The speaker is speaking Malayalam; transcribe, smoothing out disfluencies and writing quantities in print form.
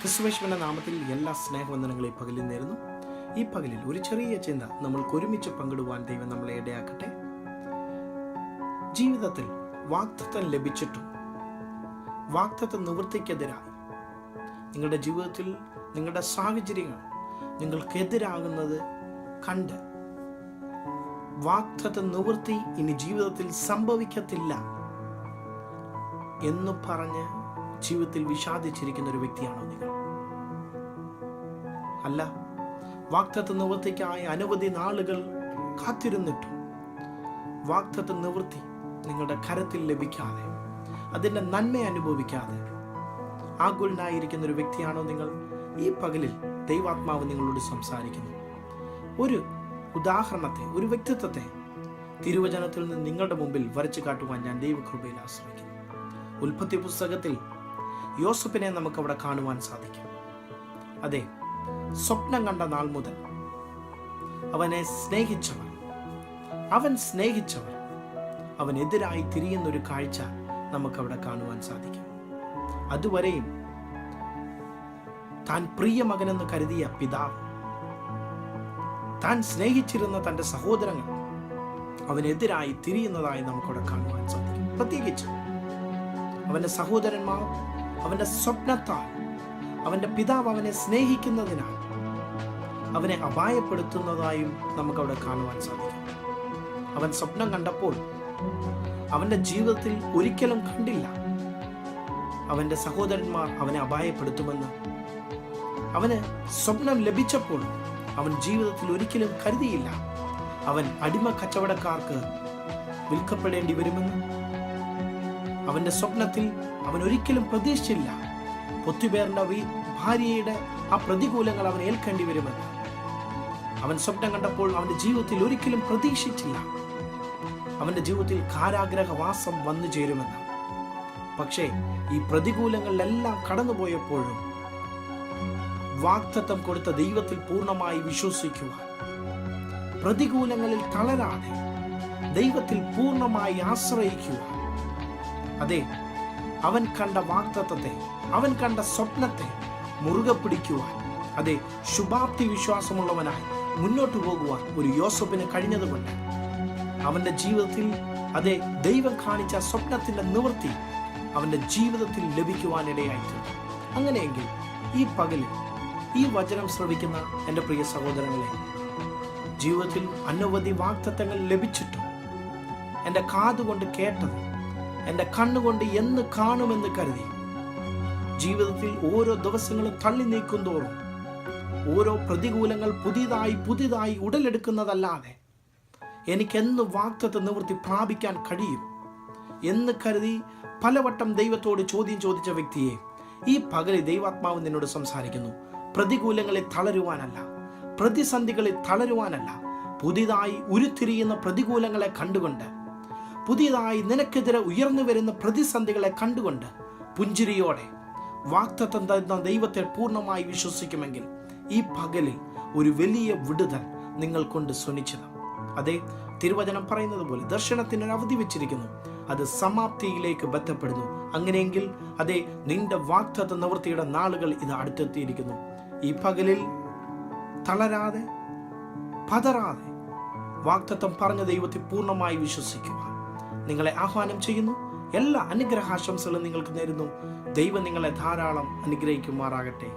ക്രിസ്തുയേശുവിന്റെ നാമത്തിൽ എല്ലാ സ്നേഹവന്ദനങ്ങളെയും പകലിൽ നേരുന്നു. ഈ പകലിൽ ഒരു ചെറിയ ചിന്ത നമ്മൾക്ക് ഒരുമിച്ച് പങ്കിടുവാൻ ദൈവം നമ്മളെ ഇടയാക്കട്ടെ. ജീവിതത്തിൽ വാഗ്ദത്തം ലഭിച്ചിട്ടും വാഗ്ദത്ത നിവൃത്തിക്കെതിരായി നിങ്ങളുടെ ജീവിതത്തിൽ നിങ്ങളുടെ സാഹചര്യങ്ങൾ നിങ്ങൾക്കെതിരാകുന്നത് കണ്ട് വാഗ്ദത്ത നിവൃത്തി ഇനി ജീവിതത്തിൽ സംഭവിക്കത്തില്ല എന്ന് പറഞ്ഞ് ജീവിതത്തിൽ വിഷാദിച്ചിരിക്കുന്ന ഒരു വ്യക്തിയാണോ നിങ്ങൾ? അല്ല, വാഗ്ദത്ത നിവൃത്തിക്കായി അനവധി നാളുകൾ കാത്തിരുന്നിട്ടും വാഗ്ദത്ത നിവൃത്തി നിങ്ങളുടെ കരത്തിൽ ലഭിക്കാതെ, അതിൻ്റെ നന്മ അനുഭവിക്കാതെ ആകുലനായിരിക്കുന്ന ഒരു വ്യക്തിയാണോ നിങ്ങൾ? ഈ പകലിൽ ദൈവാത്മാവ് നിങ്ങളോട് സംസാരിക്കുന്നു. ഒരു ഉദാഹരണത്തെ, ഒരു വ്യക്തിത്വത്തെ തിരുവചനത്തിൽ നിന്ന് നിങ്ങളുടെ മുമ്പിൽ വരച്ചു കാട്ടുവാൻ ഞാൻ ദൈവകൃപയിൽ ആശ്രയിക്കുന്നു. ഉൽപ്പത്തി പുസ്തകത്തിൽ യോസഫിനെ നമുക്ക് അവിടെ കാണുവാൻ സാധിക്കും. അതെ, സ്വപ്നം കണ്ട നാൾ മുതൽ അവനെ സ്നേഹിച്ചവർ, അവനെതിരായി തിരിയുന്ന ഒരു കാഴ്ച നമുക്കവിടെ കാണുവാൻ സാധിക്കും. അതുവരെയും താൻ പ്രിയ മകനെന്ന് കരുതിയ പിതാവ്, താൻ സ്നേഹിച്ചിരുന്ന തൻ്റെ സഹോദരങ്ങൾ അവനെതിരായി തിരിയുന്നതായി നമുക്കവിടെ കാണുവാൻ സാധിക്കും. പ്രത്യേകിച്ച് അവൻ്റെ സഹോദരന്മാർ അവൻ്റെ സ്വപ്നത്താൽ, അവൻ്റെ പിതാവ് അവനെ സ്നേഹിക്കുന്നതിനാൽ അവനെ അപായപ്പെടുത്തുന്നതായും നമുക്കവിടെ കാണുവാൻ സാധിക്കും. അവൻ സ്വപ്നം കണ്ടപ്പോൾ അവൻ്റെ ജീവിതത്തിൽ ഒരിക്കലും കണ്ടില്ല അവൻ്റെ സഹോദരന്മാർ അവനെ അപായപ്പെടുത്തുമെന്ന്. അവന് സ്വപ്നം ലഭിച്ചപ്പോൾ അവൻ ജീവിതത്തിൽ ഒരിക്കലും കരുതിയില്ല അവൻ അടിമ കച്ചവടക്കാർക്ക് വിൽക്കപ്പെടേണ്ടി വരുമെന്ന്. അവന്റെ സ്വപ്നത്തിൽ അവൻ ഒരിക്കലും പ്രതീക്ഷിച്ചില്ല പൊത്തിബേറിന്റെ ഭാര്യയുടെ ആ പ്രതികൂലങ്ങൾ അവൻ ഏൽക്കേണ്ടി വരുമെന്ന്. അവൻ സ്വപ്നം കണ്ടപ്പോൾ അവന്റെ ജീവിതത്തിൽ ഒരിക്കലും പ്രതീക്ഷിച്ചില്ല അവന്റെ ജീവിതത്തിൽ കാരാഗ്രഹവാസം വന്നു ചേരുമെന്ന്. പക്ഷേ ഈ പ്രതികൂലങ്ങളിലെല്ലാം കടന്നുപോയപ്പോഴും വാഗ്ദത്തം കൊടുത്ത ദൈവത്തിൽ പൂർണ്ണമായി വിശ്വസിക്കുവാൻ, പ്രതികൂലങ്ങളിൽ തളരാതെ ദൈവത്തിൽ പൂർണ്ണമായി ആശ്രയിക്കുവാൻ, അതെ, അവൻ കണ്ട വാഗ്ദത്തത്തെ, അവൻ കണ്ട സ്വപ്നത്തെ മുറുകെ പിടിക്കുവാൻ, അതെ, ശുഭാപ്തി വിശ്വാസമുള്ളവനായി മുന്നോട്ട് പോകുവാൻ ഒരു യോസഫിന് കഴിഞ്ഞതുകൊണ്ട് അവന്റെ ജീവിതത്തിൽ, അതെ, ദൈവം കാണിച്ച സ്വപ്നത്തിന്റെ നിവൃത്തി അവന്റെ ജീവിതത്തിൽ ലഭിക്കുവാനിടയായിട്ടുണ്ട്. അങ്ങനെയെങ്കിൽ ഈ പകലിൽ ഈ വചനം ശ്രവിക്കുന്ന എൻ്റെ പ്രിയ സഹോദരങ്ങളെ, ജീവിതത്തിൽ അനവധി വാഗ്ദത്തങ്ങൾ ലഭിച്ചിട്ടും എൻ്റെ കാതുകൊണ്ട് കേട്ടത്, എൻ്റെ കണ്ണുകൊണ്ട് എന്ന് കാണുമെന്ന് കരുതി ജീവിതത്തിൽ ഓരോ ദിവസങ്ങളും തള്ളി നീക്കും തോറും ഓരോ പ്രതികൂലങ്ങൾ പുതിയതായി ഉടലെടുക്കുന്നതല്ലാതെ എനിക്കെന്ന് വാഗ്ദത്ത നിവൃത്തി പ്രാപിക്കാൻ കഴിയും എന്ന് കരുതി പലവട്ടം ദൈവത്തോട് ചോദ്യം ചോദിച്ച വ്യക്തിയെ ഈ പകലിൽ ദൈവാത്മാവ് നിന്നോട് സംസാരിക്കുന്നു. പ്രതികൂലങ്ങളിൽ തളരുവാനല്ല, പ്രതിസന്ധികളിൽ തളരുവാനല്ല, പുതിയതായി ഉരുത്തിരിയുന്ന പ്രതികൂലങ്ങളെ കണ്ടുകൊണ്ട്, പുതിയതായി നിനക്കെതിരെ ഉയർന്നു വരുന്ന പ്രതിസന്ധികളെ കണ്ടുകൊണ്ട് പുഞ്ചിരിയോടെ വാഗ്ദത്തം തന്ന ദൈവത്തെ പൂർണ്ണമായി വിശ്വസിക്കുമെങ്കിൽ ഈ പകലിൽ ഒരു വലിയ വിടുതൽ നിങ്ങൾ കൊണ്ട് സുനിശ്ചിതം. അതെ, തിരുവചനം പറയുന്നത് പോലെ ദർശനത്തിനൊരു അവധി വെച്ചിരിക്കുന്നു, അത് സമാപ്തിയിലേക്ക് ബന്ധപ്പെടുന്നു. അങ്ങനെയെങ്കിൽ അതെ, നിന്റെ വാഗ്ദത്ത നിവൃത്തിയുടെ നാളുകൾ ഇത് അടുത്തെത്തിയിരിക്കുന്നു. ഈ പകലിൽ തളരാതെ, പതറാതെ വാഗ്ദത്തം പറഞ്ഞ ദൈവത്തെ പൂർണ്ണമായി വിശ്വസിക്കുവാൻ നിങ്ങളെ ആഹ്വാനം ചെയ്യുന്നു. എല്ലാ അനുഗ്രഹാശംസകളും നിങ്ങൾക്ക് നേരുന്നു. ദൈവം നിങ്ങളെ ധാരാളം അനുഗ്രഹിക്കുമാറാകട്ടെ.